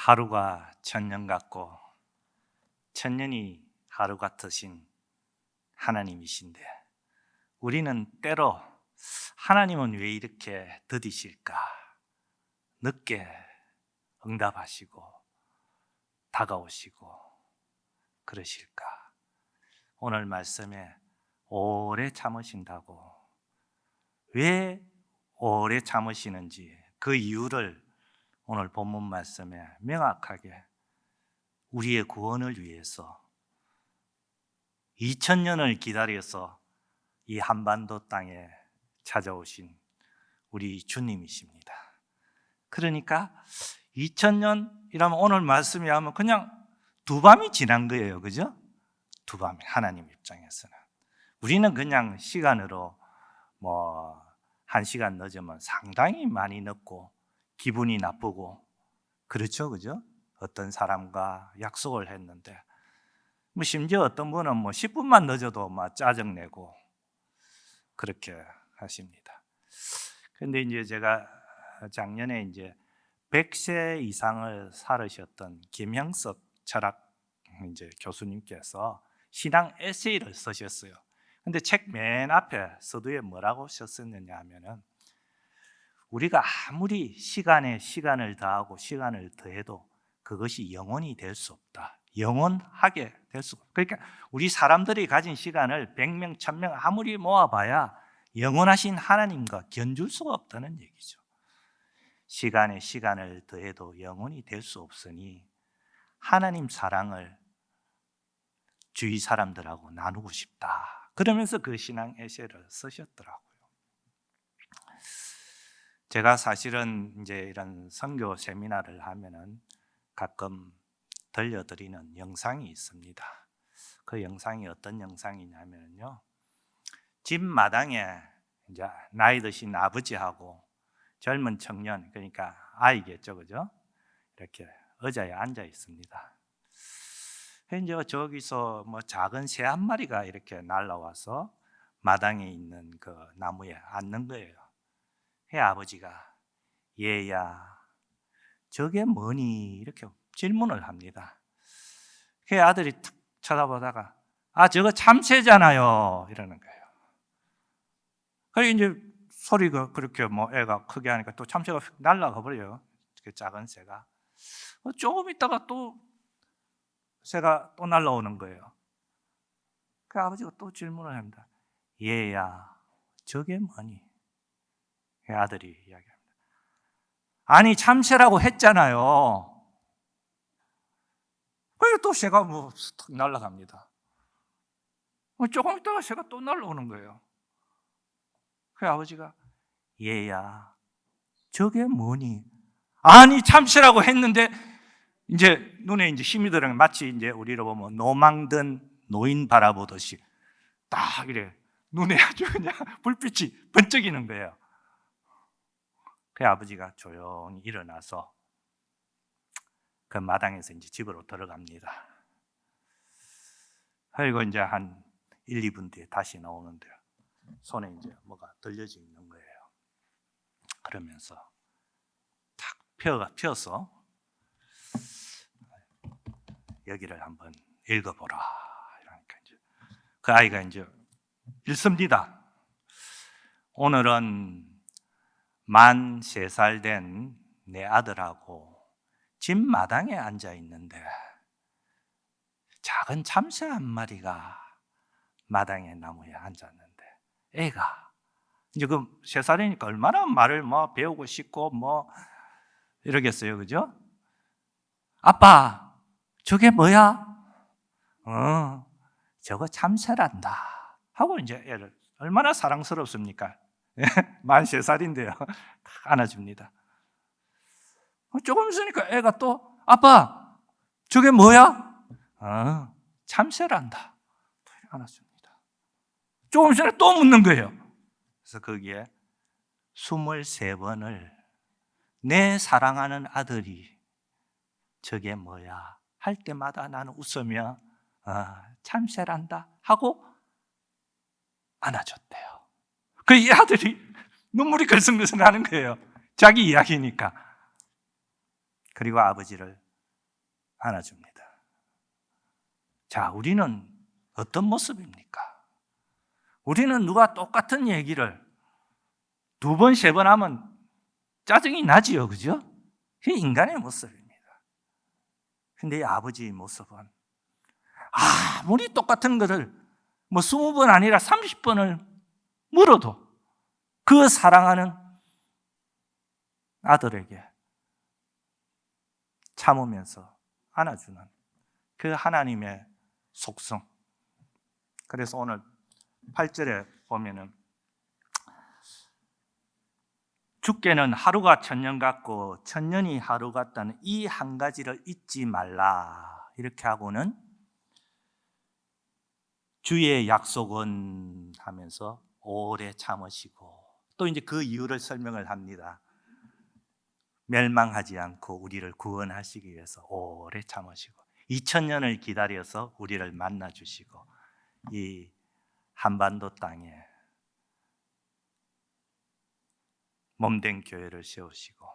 하루가 천년 같고 천년이 하루 같으신 하나님이신데 우리는 때로 하나님은 왜 이렇게 더디실까? 늦게 응답하시고 다가오시고 그러실까? 오늘 말씀에 오래 참으신다고, 왜 오래 참으시는지 그 이유를 오늘 본문 말씀에 명확하게 우리의 구원을 위해서 2000년을 기다려서 이 한반도 땅에 찾아오신 우리 주님이십니다. 그러니까 2000년이라면 오늘 말씀이 하면 그냥 두 밤이 지난 거예요. 그죠? 두 밤이, 하나님 입장에서는. 우리는 그냥 시간으로 뭐 1시간 늦으면 상당히 많이 늦고 기분이 나쁘고 그렇죠. 그죠? 어떤 사람과 약속을 했는데 뭐 심지어 어떤 분은 뭐 10분만 늦어도 막 짜증내고 그렇게 하십니다. 그런데 이제 제가 작년에 이제 100세 이상을 살으셨던 김형섭 철학 이제 교수님께서 신앙 에세이를 쓰셨어요. 근데 책 맨 앞에 서두에 뭐라고 썼었느냐 하면은 우리가 아무리 시간에 시간을 더하고 시간을 더해도 그것이 영원히 될 수 없다. 영원하게 될 수가 없다. 그러니까 우리 사람들이 가진 시간을 100명, 1000명 아무리 모아봐야 영원하신 하나님과 견줄 수가 없다는 얘기죠. 시간에 시간을 더해도 영원히 될 수 없으니 하나님 사랑을 주위 사람들하고 나누고 싶다. 그러면서 그 신앙 에세이를 쓰셨더라고요. 제가 사실은 이제 이런 선교 세미나를 하면은 가끔 들려드리는 영상이 있습니다. 그 영상이 어떤 영상이냐면요, 집 마당에 이제 나이 드신 아버지하고 젊은 청년, 그러니까 아이겠죠, 그죠? 이렇게 의자에 앉아 있습니다. 이제 저기서 뭐 작은 새 한 마리가 이렇게 날아와서 마당에 있는 그 나무에 앉는 거예요. 그 아버지가 얘야, 저게 뭐니? 이렇게 질문을 합니다. 그 아들이 탁 쳐다보다가 저거 참새잖아요 이러는 거예요. 그리고 이제 소리가 그렇게 뭐 애가 크게 하니까 또 참새가 날아가 버려요. 그 작은 새가. 조금 있다가 또 새가 또 날아오는 거예요. 그 아버지가 또 질문을 합니다. 얘야, 저게 뭐니? 그 아들이 이야기합니다. 아니, 참새라고 했잖아요. 그리고 또 새가 뭐 탁 날아갑니다. 조금 있다가 새가 또 날아오는 거예요. 그 아버지가 얘야, 저게 뭐니? 아니, 참새라고 했는데 이제 눈에 이제 힘이 들어가 마치 이제 우리로 보면 노망든 노인 바라보듯이 딱 이래 눈에 아주 그냥 불빛이 번쩍이는 거예요. 그 아버지가 조용히 일어나서 그 마당에서 이제 집으로 들어갑니다. 그리고 이제 한 1, 2분 뒤에 다시 나오는데 손에 이제 뭐가 들려져 있는 거예요. 그러면서 탁 펴서 여기를 한번 읽어보라. 이러니까 이제 그 아이가 이제 읽습니다. 오늘은 만 3살 된 내 아들하고 집 마당에 앉아 있는데 작은 참새 한 마리가 마당에 나무에 앉았는데 애가 이제 그 3살이니까 얼마나 말을 뭐 배우고 싶고 뭐 이러겠어요, 그죠? 아빠, 저게 뭐야? 저거 참새란다. 하고 이제 애를 얼마나 사랑스럽습니까? 만 3살인데요. 딱 안아줍니다. 조금 있으니까 애가 또 아빠, 저게 뭐야? 참새란다. 또 안아줍니다. 조금 있으니까 또 묻는 거예요. 그래서 거기에 23번을 내 사랑하는 아들이 저게 뭐야? 할 때마다 나는 웃으며 참새란다 하고 안아줬대요. 그 이 아들이 눈물이 글썽글썽 하는 거예요. 자기 이야기니까. 그리고 아버지를 안아줍니다. 자, 우리는 어떤 모습입니까? 우리는 누가 똑같은 얘기를 2번, 3번 하면 짜증이 나지요, 그죠? 그게 인간의 모습입니다. 근데 이 아버지의 모습은 아무리 똑같은 것을 20번 아니라 30번을 물어도 그 사랑하는 아들에게 참으면서 안아주는 그 하나님의 속성. 그래서 오늘 8절에 보면은 주께는 하루가 천년 같고 천년이 하루 같다는 이 한 가지를 잊지 말라. 이렇게 하고는 주의 약속은 하면서 오래 참으시고 또 이제 그 이유를 설명을 합니다. 멸망하지 않고 우리를 구원하시기 위해서 오래 참으시고 2000년을 기다려서 우리를 만나 주시고 이 한반도 땅에 몸된 교회를 세우시고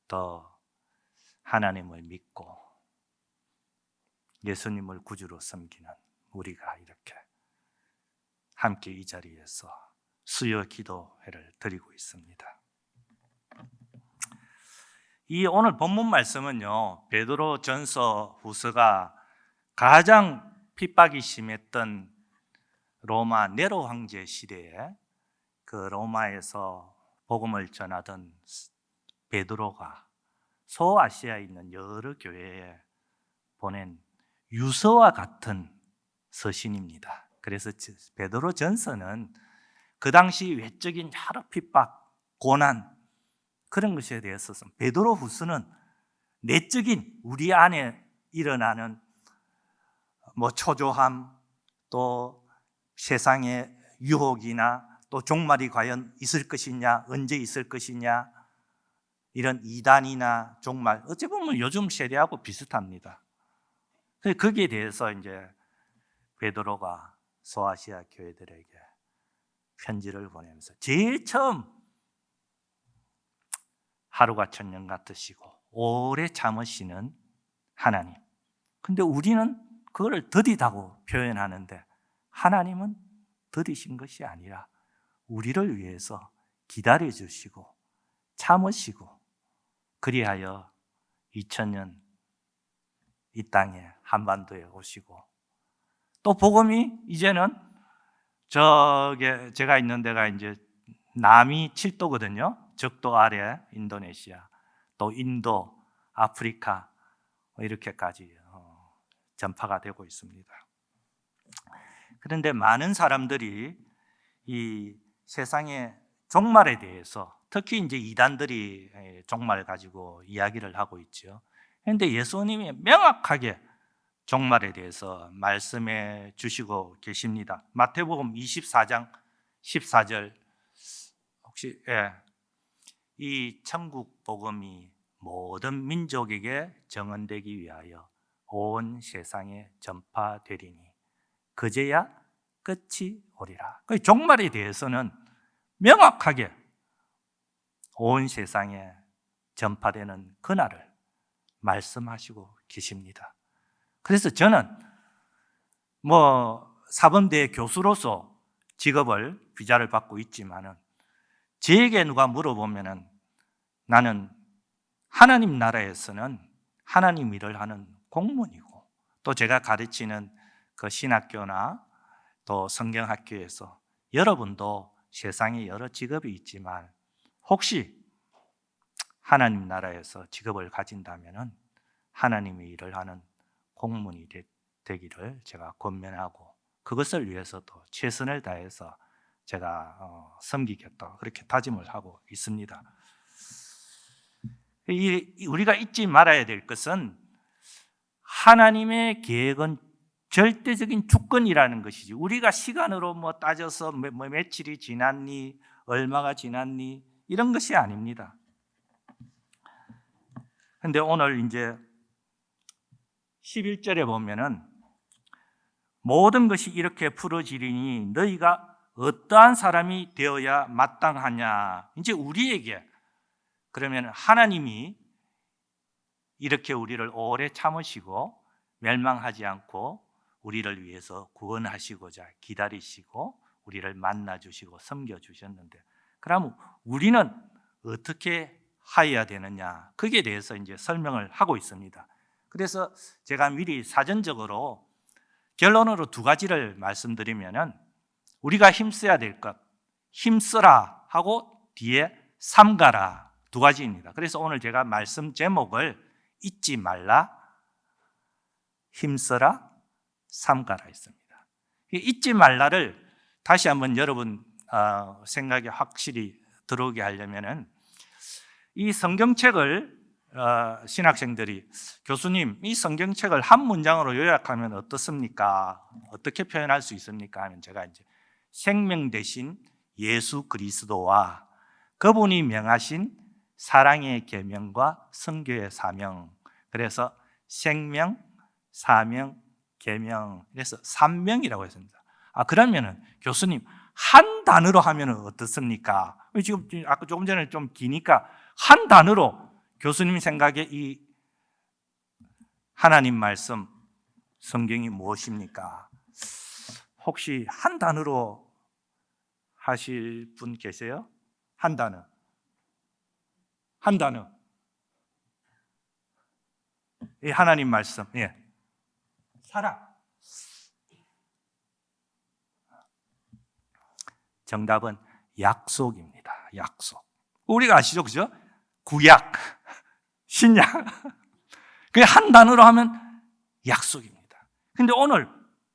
또 하나님을 믿고 예수님을 구주로 섬기는 우리가 이렇게 함께 이 자리에서 수요 기도회를 드리고 있습니다. 이 오늘 본문 말씀은요, 베드로 전서 후서가 가장 핍박이 심했던 로마 네로 황제 시대에 그 로마에서 복음을 전하던 베드로가 소아시아에 있는 여러 교회에 보낸 유서와 같은 서신입니다. 그래서 베드로 전서는 그 당시 외적인 여러 핍박, 고난 그런 것에 대해서 베드로 후서는 내적인 우리 안에 일어나는 초조함, 또 세상의 유혹이나 또 종말이 과연 있을 것이냐, 언제 있을 것이냐, 이런 이단이나 종말, 어찌 보면 요즘 세대하고 비슷합니다. 거기에 대해서 이제 베드로가 소아시아 교회들에게 편지를 보내면서 제일 처음 하루가 천년 같으시고 오래 참으시는 하나님. 근데 우리는 그걸 더디다고 표현하는데 하나님은 더디신 것이 아니라 우리를 위해서 기다려 주시고 참으시고 그리하여 2000년 이 땅에 한반도에 오시고 또 복음이 이제는 제가 있는 데가 이제 남이 7도거든요. 적도 아래 인도네시아, 또 인도, 아프리카 이렇게까지 전파가 되고 있습니다. 그런데 많은 사람들이 이 세상의 종말에 대해서 특히 이제 이단들이 종말을 가지고 이야기를 하고 있죠. 그런데 예수님이 명확하게 종말에 대해서 말씀해 주시고 계십니다. 마태복음 24장 14절 혹시 이 천국 복음이 모든 민족에게 정언되기 위하여 온 세상에 전파되리니 그제야 끝이 오리라. 그 종말에 대해서는 명확하게 온 세상에 전파되는 그날을 말씀하시고 계십니다. 그래서 저는 사범대 교수로서 직업을 비자를 받고 있지만은 제게 누가 물어보면은 나는 하나님 나라에서는 하나님 일을 하는 공무원이고 또 제가 가르치는 그 신학교나 또 성경학교에서 여러분도 세상에 여러 직업이 있지만 혹시 하나님 나라에서 직업을 가진다면은 하나님의 일을 하는 공무원이 되기를 제가 권면하고 그것을 위해서도 최선을 다해서 제가 섬기겠다 그렇게 다짐을 하고 있습니다. 우리가 잊지 말아야 될 것은 하나님의 계획은 절대적인 주권이라는 것이지 우리가 시간으로 따져서 며칠이 지났니 얼마가 지났니 이런 것이 아닙니다. 그런데 오늘 이제 11절에 보면은 모든 것이 이렇게 풀어지리니 너희가 어떠한 사람이 되어야 마땅하냐. 이제 우리에게 그러면 하나님이 이렇게 우리를 오래 참으시고 멸망하지 않고 우리를 위해서 구원하시고자 기다리시고 우리를 만나주시고 섬겨주셨는데, 그럼 우리는 어떻게 하여야 되느냐, 거기에 대해서 이제 설명을 하고 있습니다. 그래서 제가 미리 사전적으로 결론으로 두 가지를 말씀드리면은, 우리가 힘써야 될 것, 힘쓰라 하고 뒤에 삼가라, 두 가지입니다. 그래서 오늘 제가 말씀 제목을 잊지 말라, 힘써라, 삼가라 했습니다. 잊지 말라를 다시 한번 여러분 생각에 확실히 들어오게 하려면은, 이 성경책을 신학생들이 교수님, 이 성경책을 한 문장으로 요약하면 어떻습니까? 어떻게 표현할 수 있습니까? 하면 제가 이제 생명 대신 예수 그리스도와 그분이 명하신 사랑의 계명과 선교의 사명, 그래서 생명, 사명, 계명, 그래서 삼명이라고 했습니다. 그러면은 교수님 한 단어로 하면 어떻습니까? 지금 아까 조금 전에 좀 기니까 한 단어로 교수님 생각에 이 하나님 말씀 성경이 무엇입니까? 혹시 한 단어로 하실 분 계세요? 한 단어. 한 단어. 이 하나님 말씀. 예. 사랑. 정답은 약속입니다. 약속. 우리가 아시죠? 그죠? 구약, 신약. 그게 한 단어로 하면 약속입니다. 근데 오늘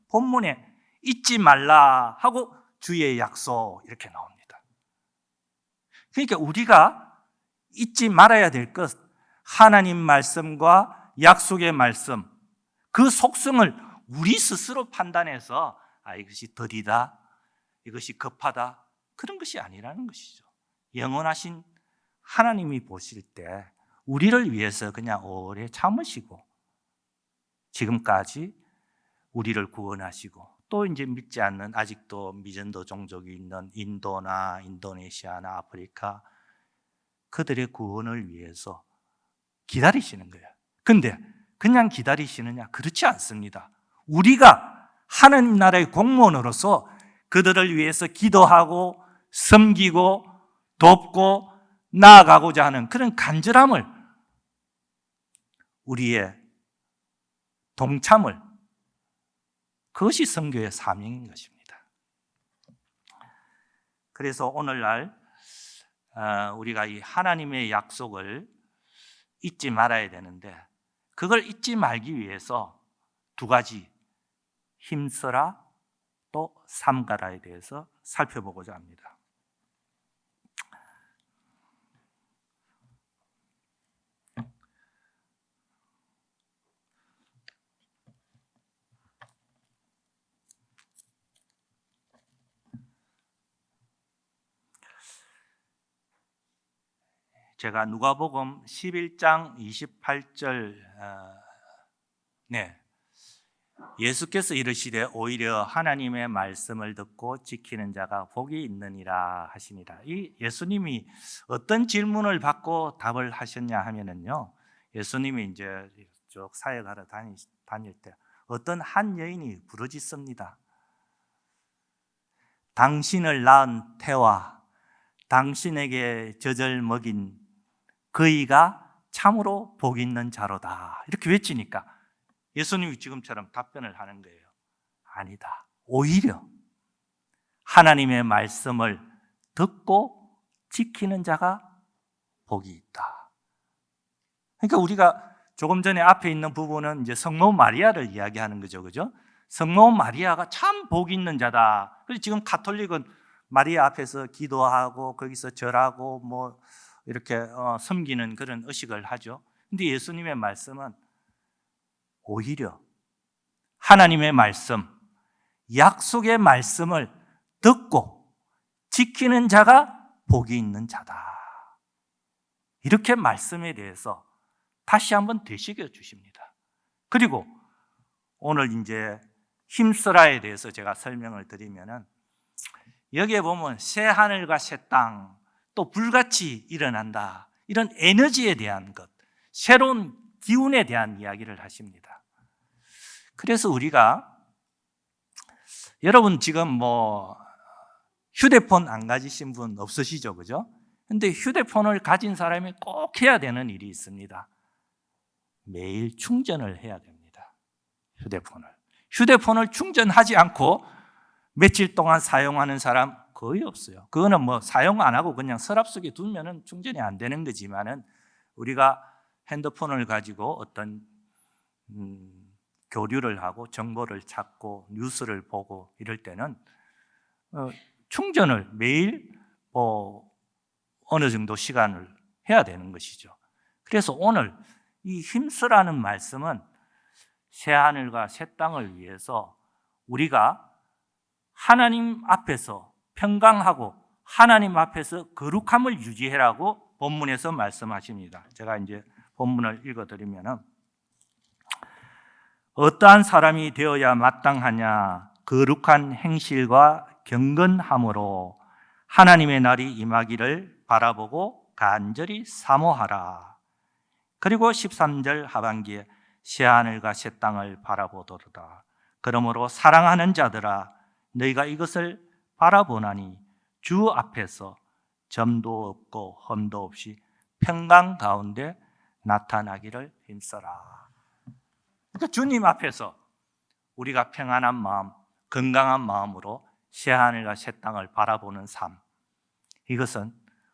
본문에 잊지 말라 하고 주의 약속 이렇게 나옵니다. 그러니까 우리가 잊지 말아야 될 것, 하나님 말씀과 약속의 말씀, 그 속성을 우리 스스로 판단해서 이것이 더디다, 이것이 급하다, 그런 것이 아니라는 것이죠. 영원하신 하나님이 보실 때 우리를 위해서 그냥 오래 참으시고 지금까지 우리를 구원하시고, 또 이제 믿지 않는 아직도 미전도 종족이 있는 인도나 인도네시아나 아프리카, 그들의 구원을 위해서 기다리시는 거예요. 근데 그냥 기다리시느냐? 그렇지 않습니다. 우리가 하나님 나라의 공무원으로서 그들을 위해서 기도하고 섬기고 돕고 나아가고자 하는 그런 간절함을, 우리의 동참을, 그것이 선교의 사명인 것입니다. 그래서 오늘날 우리가 이 하나님의 약속을 잊지 말아야 되는데, 그걸 잊지 말기 위해서 두 가지, 힘써라 또 삼가라에 대해서 살펴보고자 합니다. 제가 누가복음 11장 28절, 예수께서 이르시되 오히려 하나님의 말씀을 듣고 지키는 자가 복이 있느니라 하시니라. 이 예수님이 어떤 질문을 받고 답을 하셨냐 하면은요, 예수님이 이제 쭉 사역하러 다닐 때 어떤 한 여인이 부르짖습니다. 당신을 낳은 태와 당신에게 젖을 먹인 그이가 참으로 복 있는 자로다, 이렇게 외치니까 예수님이 지금처럼 답변을 하는 거예요. 아니다. 오히려 하나님의 말씀을 듣고 지키는 자가 복이 있다. 그러니까 우리가 조금 전에 앞에 있는 부분은 이제 성모 마리아를 이야기하는 거죠. 그죠? 성모 마리아가 참 복 있는 자다. 그래서 지금 가톨릭은 마리아 앞에서 기도하고 거기서 절하고 뭐 이렇게 섬기는 그런 의식을 하죠. 근데 예수님의 말씀은 오히려 하나님의 말씀, 약속의 말씀을 듣고 지키는 자가 복이 있는 자다, 이렇게 말씀에 대해서 다시 한번 되새겨 주십니다. 그리고 오늘 이제 힘쓰라에 대해서 제가 설명을 드리면은, 여기에 보면 새 하늘과 새 땅, 또 불같이 일어난다, 이런 에너지에 대한 것, 새로운 기운에 대한 이야기를 하십니다. 그래서 우리가 여러분 지금 뭐 휴대폰 안 가지신 분 없으시죠? 그죠? 근데 휴대폰을 가진 사람이 꼭 해야 되는 일이 있습니다. 매일 충전을 해야 됩니다. 휴대폰을 충전하지 않고 며칠 동안 사용하는 사람 거의 없어요. 그거는 뭐 사용 안 하고 그냥 서랍 속에 두면은 충전이 안 되는 거지만은 우리가 핸드폰을 가지고 어떤 교류를 하고 정보를 찾고 뉴스를 보고 이럴 때는 충전을 매일 어느 정도 시간을 해야 되는 것이죠. 그래서 오늘 이 힘쓰라는 말씀은 새하늘과 새 땅을 위해서 우리가 하나님 앞에서 평강하고 하나님 앞에서 거룩함을 유지해라고 본문에서 말씀하십니다. 제가 이제 본문을 읽어드리면은 어떠한 사람이 되어야 마땅하냐 거룩한 행실과 경건함으로 하나님의 날이 임하기를 바라보고 간절히 사모하라. 그리고 13절 하반기에 새하늘과 새 땅을 바라보도다. 그러므로 사랑하는 자들아 너희가 이것을 바라보나니 주 앞에서 점도 없고 흠도 없이 평강 가운데 나타나기를 힘써라. 그러니까 주님 앞에서 우리가 평안한 마음, 건강한 마음으로 새하늘과 새 땅을 바라보는 삶, 이것은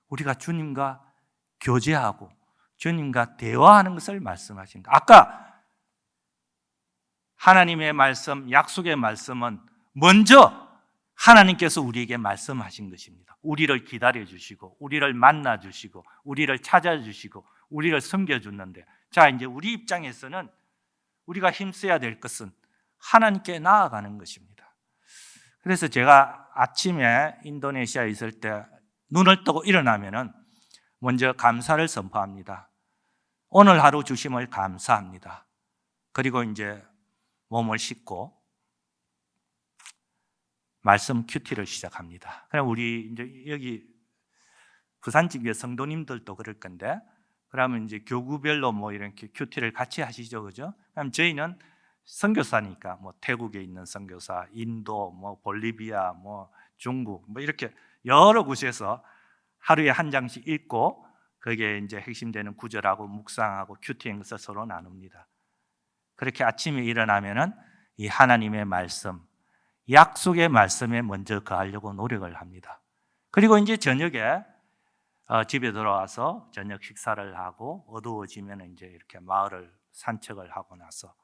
우리가 주님과 교제하고 주님과 대화하는 것을 말씀하십니다. 아까 하나님의 말씀, 약속의 말씀은 먼저 하나님께서 우리에게 말씀하신 것입니다. 우리를 기다려 주시고 우리를 만나 주시고 우리를 찾아 주시고 우리를 섬겨 주는데, 자 이제 우리 입장에서는 우리가 힘써야 될 것은 하나님께 나아가는 것입니다. 그래서 제가 아침에 인도네시아에 있을 때 눈을 뜨고 일어나면은 먼저 감사를 선포합니다. 오늘 하루 주심을 감사합니다. 그리고 이제 몸을 씻고 말씀 큐티를 시작합니다. 그럼 우리 이제 여기 부산 지교회 성도님들도 그럴 건데, 그러면 이제 교구별로 뭐 이렇게 큐티를 같이 하시죠, 그죠? 그럼 저희는 선교사니까 뭐 태국에 있는 선교사, 인도, 뭐 볼리비아, 뭐 중국, 뭐 이렇게 여러 곳에서 하루에 한 장씩 읽고 거기에 이제 핵심되는 구절하고 묵상하고 큐티인 것을 서로 나눕니다. 그렇게 아침에 일어나면은 이 하나님의 말씀, 약속의 말씀에 먼저 거하려고 노력을 합니다. 그리고 이제 저녁에 집에 들어와서 저녁 식사를 하고 어두워지면 이제 이렇게 마을을 산책을 하고 나서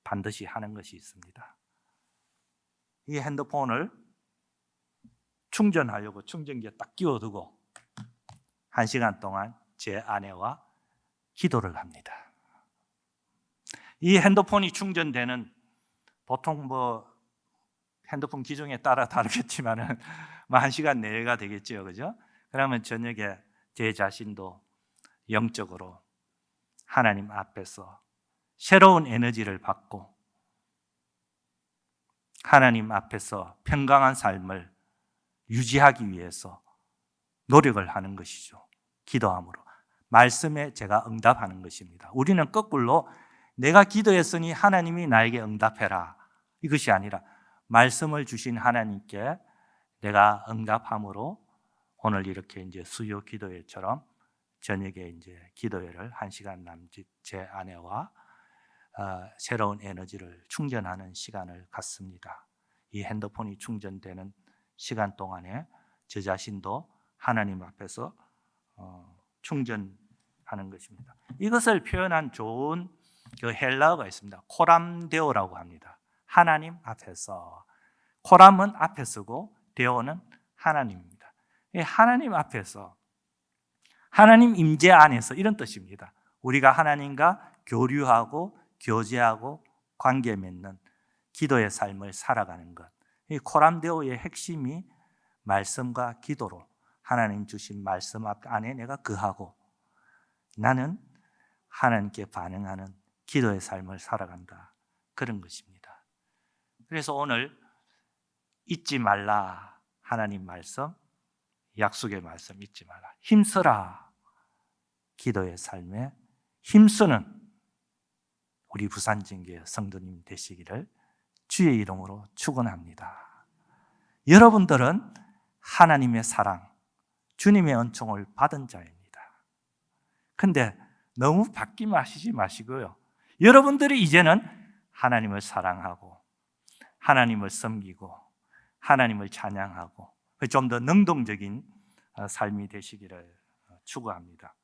반드시 하는 것이 있습니다. 이 핸드폰을 충전하려고 충전기에 딱 끼워두고 1시간 동안 제 아내와 기도를 합니다. 이 핸드폰이 충전되는, 보통 뭐 핸드폰 기종에 따라 다르겠지만은 뭐 1시간 내외가 되겠죠, 그죠? 그러면 저녁에 제 자신도 영적으로 하나님 앞에서 새로운 에너지를 받고 하나님 앞에서 평강한 삶을 유지하기 위해서 노력을 하는 것이죠. 기도함으로 말씀에 제가 응답하는 것입니다. 우리는 거꾸로 내가 기도했으니 하나님이 나에게 응답해라, 이것이 아니라 말씀을 주신 하나님께 내가 응답함으로 오늘 이렇게 이제 수요 기도회처럼 저녁에 이제 기도회를 1시간 남짓 제 아내와 새로운 에너지를 충전하는 시간을 갖습니다. 이 핸드폰이 충전되는 시간 동안에 저 자신도 하나님 앞에서 충전하는 것입니다. 이것을 표현한 좋은 그 헬라어가 있습니다. 코람데오라고 합니다. 하나님 앞에서. 코람은 앞에 서고 데오는 하나님입니다. 하나님 앞에서, 하나님 임재 안에서, 이런 뜻입니다. 우리가 하나님과 교류하고 교제하고 관계 맺는 기도의 삶을 살아가는 것. 이 코람데오의 핵심이 말씀과 기도로 하나님 주신 말씀 안에 내가 거하고 나는 하나님께 반응하는 기도의 삶을 살아간다, 그런 것입니다. 그래서 오늘 잊지 말라, 하나님 말씀, 약속의 말씀 잊지 말라. 힘써라, 기도의 삶에 힘쓰는 우리 부산진교회 성도님 되시기를 주의 이름으로 축원합니다. 여러분들은 하나님의 사랑, 주님의 은총을 받은 자입니다. 근데 너무 바뀌지 마시고요. 여러분들이 이제는 하나님을 사랑하고 하나님을 섬기고 하나님을 찬양하고 좀 더 능동적인 삶이 되시기를 추구합니다.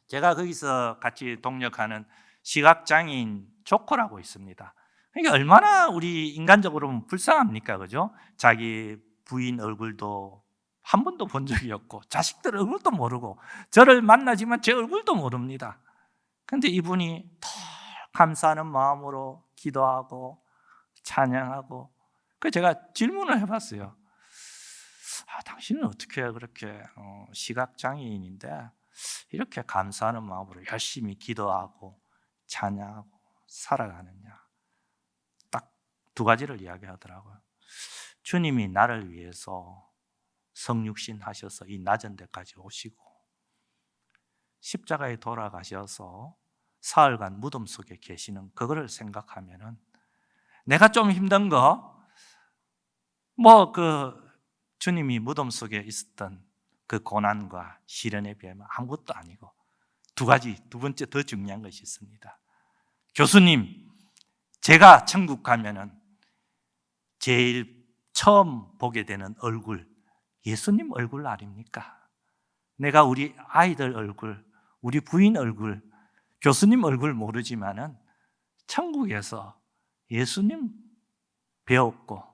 제가 거기서 같이 동역하는 시각장애인 조커라고 있습니다. 그러니까 얼마나 우리 인간적으로 보면 불쌍합니까? 그죠? 자기 부인 얼굴도 한 번도 본 적이 없고 자식들 얼굴도 모르고 저를 만나지만 제 얼굴도 모릅니다. 그런데 이분이 더 감사하는 마음으로 기도하고 찬양하고 그래서 제가 질문을 해봤어요. 당신은 어떻게 그렇게 시각장애인인데 이렇게 감사하는 마음으로 열심히 기도하고 찬양하고 살아가느냐. 딱 두 가지를 이야기하더라고요. 주님이 나를 위해서 성육신 하셔서 이 낮은 데까지 오시고 십자가에 돌아가셔서 사흘간 무덤 속에 계시는 그거를 생각하면은 내가 좀 힘든 거 주님이 무덤 속에 있었던 그 고난과 시련에 비하면 아무것도 아니고 두 번째 더 중요한 것이 있습니다. 교수님, 제가 천국 가면은 제일 처음 보게 되는 얼굴, 예수님 얼굴 아닙니까? 내가 우리 아이들 얼굴, 우리 부인 얼굴, 교수님 얼굴 모르지만은 천국에서 예수님 배웠고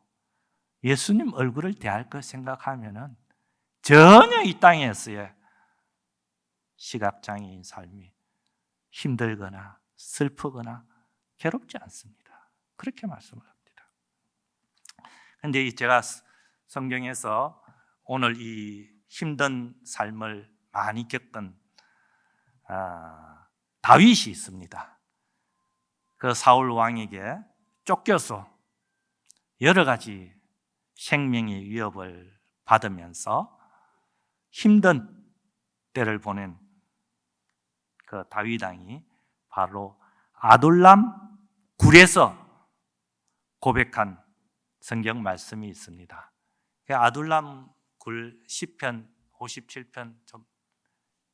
예수님 얼굴을 대할 것 생각하면은 전혀 이 땅에서의 시각장애인 삶이 힘들거나 슬프거나 괴롭지 않습니다. 그렇게 말씀을 합니다. 그런데 제가 성경에서 오늘 이 힘든 삶을 많이 겪은 다윗이 있습니다. 그 사울 왕에게 쫓겨서 여러 가지 생명의 위협을 받으면서 힘든 때를 보낸 그 다윗 왕이 바로 아둘람 굴에서 고백한 성경 말씀이 있습니다. 아둘람 굴 시편 57편 좀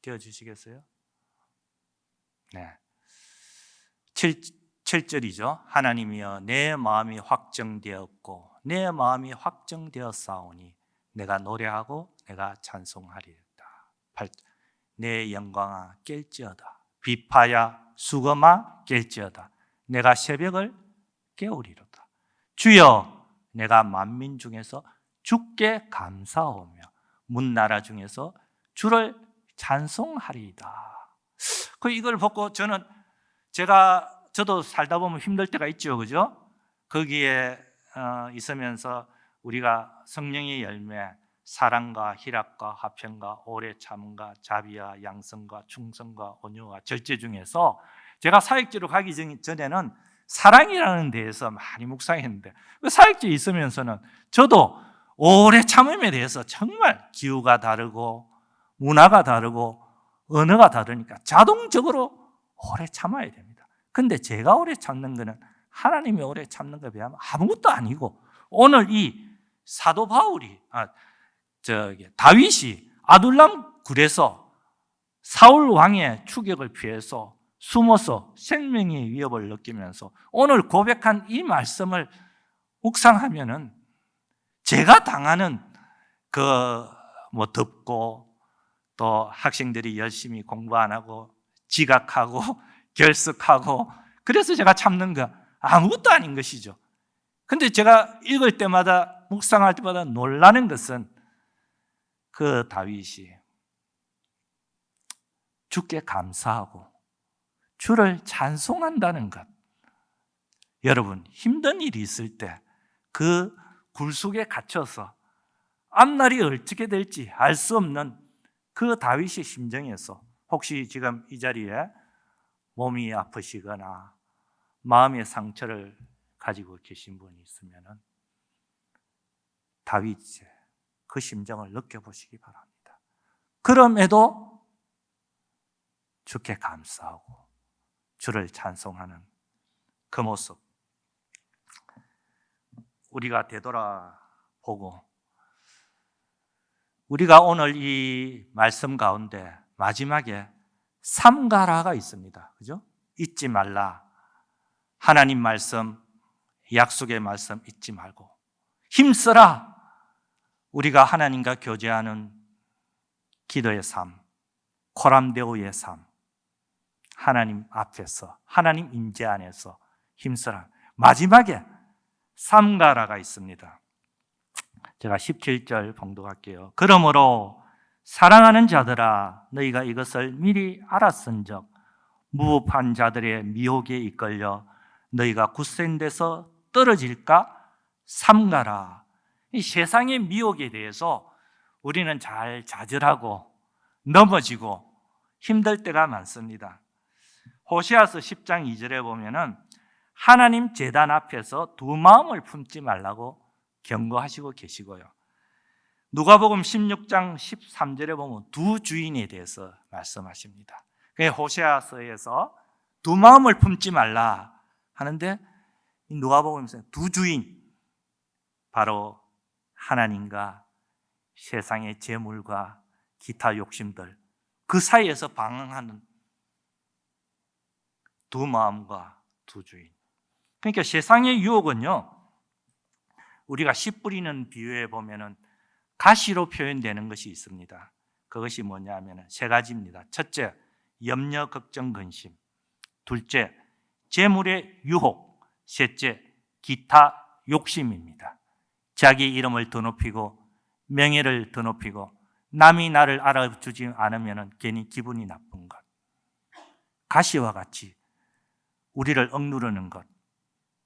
띄워주시겠어요? 네. 7절이죠. 하나님이여 내 마음이 확정되었고 내 마음이 확정되었사오니 내가 노래하고 내가 찬송하리이다. 내 영광아 깰지어다. 비파야 수금아 깰지어다. 내가 새벽을 깨우리로다. 주여 내가 만민 중에서 주께 감사하며 문나라 중에서 주를 찬송하리이다. 이걸 보고 저도 살다 보면 힘들 때가 있죠, 그죠? 거기에 있으면서 우리가 성령의 열매, 사랑과 희락과 화평과 오래 참음과 자비와 양성과 충성과 온유와 절제 중에서 제가 사역지로 가기 전에는 사랑이라는 데에서 많이 묵상했는데 그 사역지에 있으면서는 저도 오래 참음에 대해서 정말 기후가 다르고 문화가 다르고 언어가 다르니까 자동적으로 오래 참아야 됩니다. 근데 제가 오래 참는 거는 하나님이 오래 참는 것에 비하면 아무것도 아니고 오늘 이 사도 바울이 다윗이 아둘람 굴에서 사울 왕의 추격을 피해서 숨어서 생명의 위협을 느끼면서 오늘 고백한 이 말씀을 묵상하면은 제가 당하는 덥고 또 학생들이 열심히 공부 안 하고 지각하고 결석하고 그래서 제가 참는 거 아무것도 아닌 것이죠. 근데 제가 읽을 때마다 묵상할 때마다 놀라는 것은 그 다윗이 주께 감사하고 주를 찬송한다는 것. 여러분 힘든 일이 있을 때 그 굴 속에 갇혀서 앞날이 어떻게 될지 알 수 없는 그 다윗의 심정에서 혹시 지금 이 자리에 몸이 아프시거나 마음의 상처를 가지고 계신 분이 있으면 다윗의 그 심정을 느껴보시기 바랍니다. 그럼에도 주께 감사하고 주를 찬송하는 그 모습, 우리가 되돌아보고 우리가 오늘 이 말씀 가운데 마지막에 삼가라가 있습니다. 그죠? 잊지 말라. 하나님 말씀, 약속의 말씀 잊지 말고 힘쓰라. 우리가 하나님과 교제하는 기도의 삶, 코람데오의 삶, 하나님 앞에서, 하나님 임재 안에서 힘쓰라. 마지막에 삼가라가 있습니다. 제가 17절 봉독할게요. 그러므로 사랑하는 자들아, 너희가 이것을 미리 알았은즉 무법한 자들의 미혹에 이끌려 너희가 굳센 데서 떨어질까 삼가라. 이 세상의 미혹에 대해서 우리는 잘 좌절하고 넘어지고 힘들 때가 많습니다. 호세아서 10장 2절에 보면은 하나님 제단 앞에서 두 마음을 품지 말라고 경고하시고 계시고요. 누가복음 16장 13절에 보면 두 주인에 대해서 말씀하십니다. 호세아서에서 두 마음을 품지 말라 하는데 누가복음에서 두 주인, 바로 하나님과 세상의 재물과 기타 욕심들, 그 사이에서 방황하는 두 마음과 두 주인. 그러니까 세상의 유혹은요, 우리가 씨 뿌리는 비유에 보면은 가시로 표현되는 것이 있습니다. 그것이 뭐냐 하면 세 가지입니다. 첫째, 염려, 걱정, 근심. 둘째, 재물의 유혹. 셋째, 기타 욕심입니다. 자기 이름을 더 높이고 명예를 더 높이고 남이 나를 알아주지 않으면 괜히 기분이 나쁜 것. 가시와 같이 우리를 억누르는 것,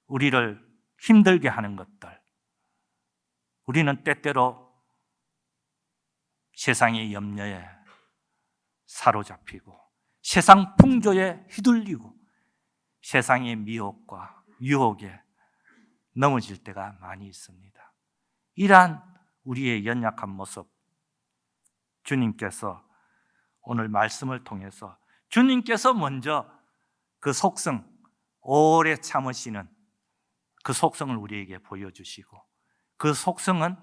우리를 힘들게 하는 것들. 우리는 때때로 세상의 염려에 사로잡히고 세상 풍조에 휘둘리고 세상의 미혹과 유혹에 넘어질 때가 많이 있습니다. 이러한 우리의 연약한 모습, 주님께서 오늘 말씀을 통해서 주님께서 먼저 그 속성, 오래 참으시는 그 속성을 우리에게 보여주시고 그 속성은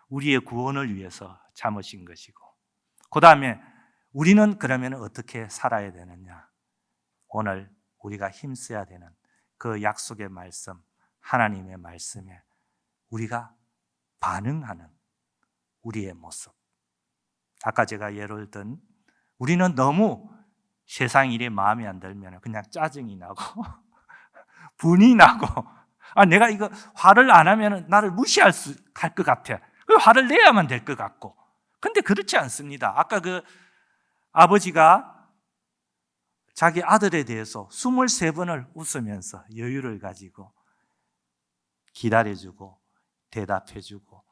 우리의 구원을 위해서 참으신 것이고, 그 다음에 우리는 그러면 어떻게 살아야 되느냐? 오늘 우리가 힘써야 되는 그 약속의 말씀, 하나님의 말씀에 우리가 반응하는 우리의 모습. 아까 제가 예를 든 우리는 너무 세상 일에 마음에 안 들면 그냥 짜증이 나고 분이 나고, 내가 이거 화를 안 하면 나를 무시할 것 같아. 화를 내야만 될 것 같고. 근데 그렇지 않습니다. 아까 그 아버지가 자기 아들에 대해서 23번을 웃으면서 여유를 가지고 기다려주고 대답해주고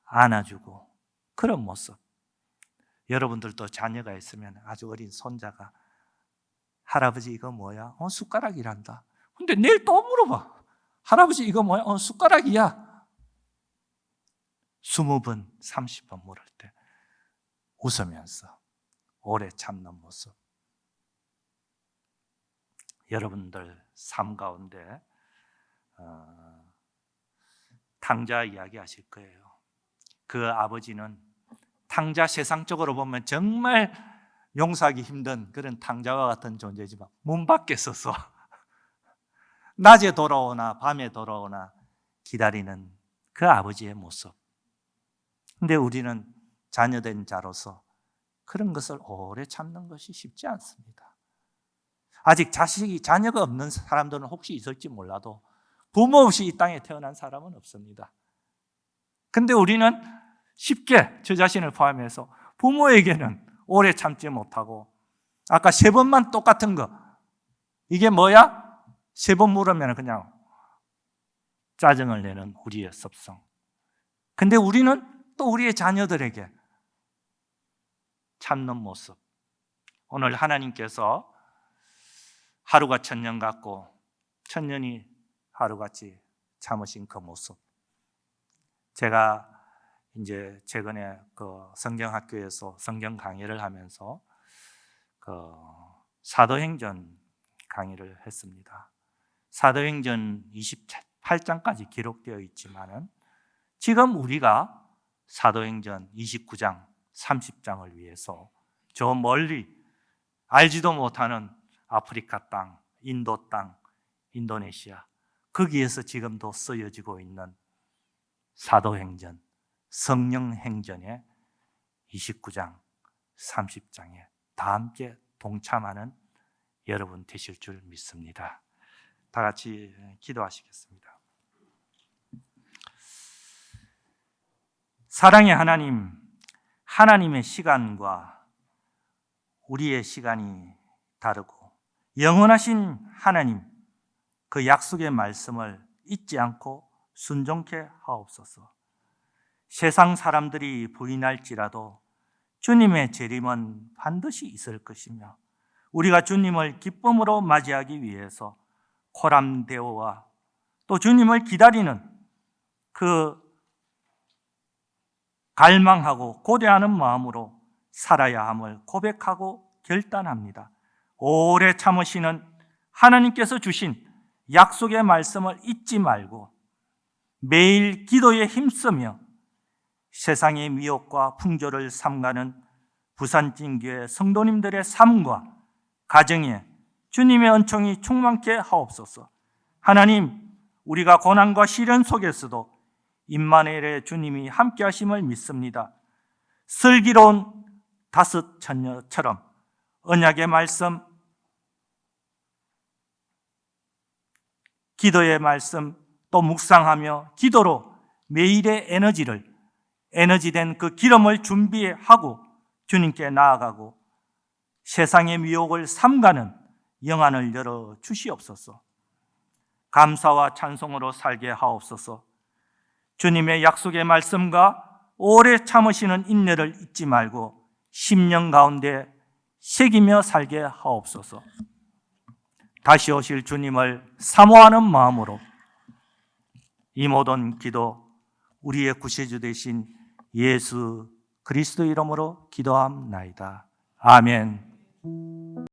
안아주고 그런 모습. 여러분들도 자녀가 있으면 아주 어린 손자가 할아버지 이거 뭐야? 숟가락이란다. 근데 내일 또 물어봐. 할아버지 이거 뭐야? 숟가락이야. 20번, 30번 물을 때 웃으면서 오래 참는 모습. 여러분들 삶 가운데 탕자 이야기 하실 거예요. 그 아버지는 탕자, 세상적으로 보면 정말 용서하기 힘든 그런 탕자와 같은 존재지만 문 밖에 서서 낮에 돌아오나 밤에 돌아오나 기다리는 그 아버지의 모습. 근데 우리는 자녀된 자로서 그런 것을 오래 참는 것이 쉽지 않습니다. 아직 자녀가 없는 사람들은 혹시 있을지 몰라도 부모 없이 이 땅에 태어난 사람은 없습니다. 근데 우리는 쉽게 저 자신을 포함해서 부모에게는 오래 참지 못하고, 아까 3번만 똑같은 거, 이게 뭐야? 3번 물으면 그냥 짜증을 내는 우리의 습성. 근데 우리는 또 우리의 자녀들에게 참는 모습. 오늘 하나님께서 하루가 천년 같고 천년이 하루같이 참으신 그 모습. 제가 이제 최근에 그 성경학교에서 성경 강의를 하면서 그 사도행전 강의를 했습니다. 사도행전 28장까지 기록되어 있지만은 지금 우리가 사도행전 29장, 30장을 위해서 저 멀리 알지도 못하는 아프리카 땅, 인도 땅, 인도네시아 거기에서 지금도 쓰여지고 있는 사도행전, 성령행전의 29장, 30장에 다 함께 동참하는 여러분 되실 줄 믿습니다. 다 같이 기도하시겠습니다. 사랑의 하나님, 하나님의 시간과 우리의 시간이 다르고 영원하신 하나님, 그 약속의 말씀을 잊지 않고 순종케 하옵소서. 세상 사람들이 부인할지라도 주님의 재림은 반드시 있을 것이며 우리가 주님을 기쁨으로 맞이하기 위해서 코람데오와 또 주님을 기다리는 그 갈망하고 고대하는 마음으로 살아야 함을 고백하고 결단합니다. 오래 참으시는 하나님께서 주신 약속의 말씀을 잊지 말고 매일 기도에 힘쓰며 세상의 미혹과 풍조를 삼가는 부산진교회 성도님들의 삶과 가정에 주님의 은총이 충만케 하옵소서. 하나님, 우리가 고난과 시련 속에서도 임마누엘의 주님이 함께 하심을 믿습니다. 슬기로운 다섯 처녀처럼 언약의 말씀, 기도의 말씀 또 묵상하며 기도로 매일의 에너지된 그 기름을 준비하고 주님께 나아가고 세상의 미혹을 삼가는 영안을 열어 주시옵소서. 감사와 찬송으로 살게 하옵소서. 주님의 약속의 말씀과 오래 참으시는 인내를 잊지 말고 심령 가운데 새기며 살게 하옵소서. 다시 오실 주님을 사모하는 마음으로 이 모든 기도 우리의 구세주 되신 예수 그리스도 이름으로 기도함나이다. 아멘.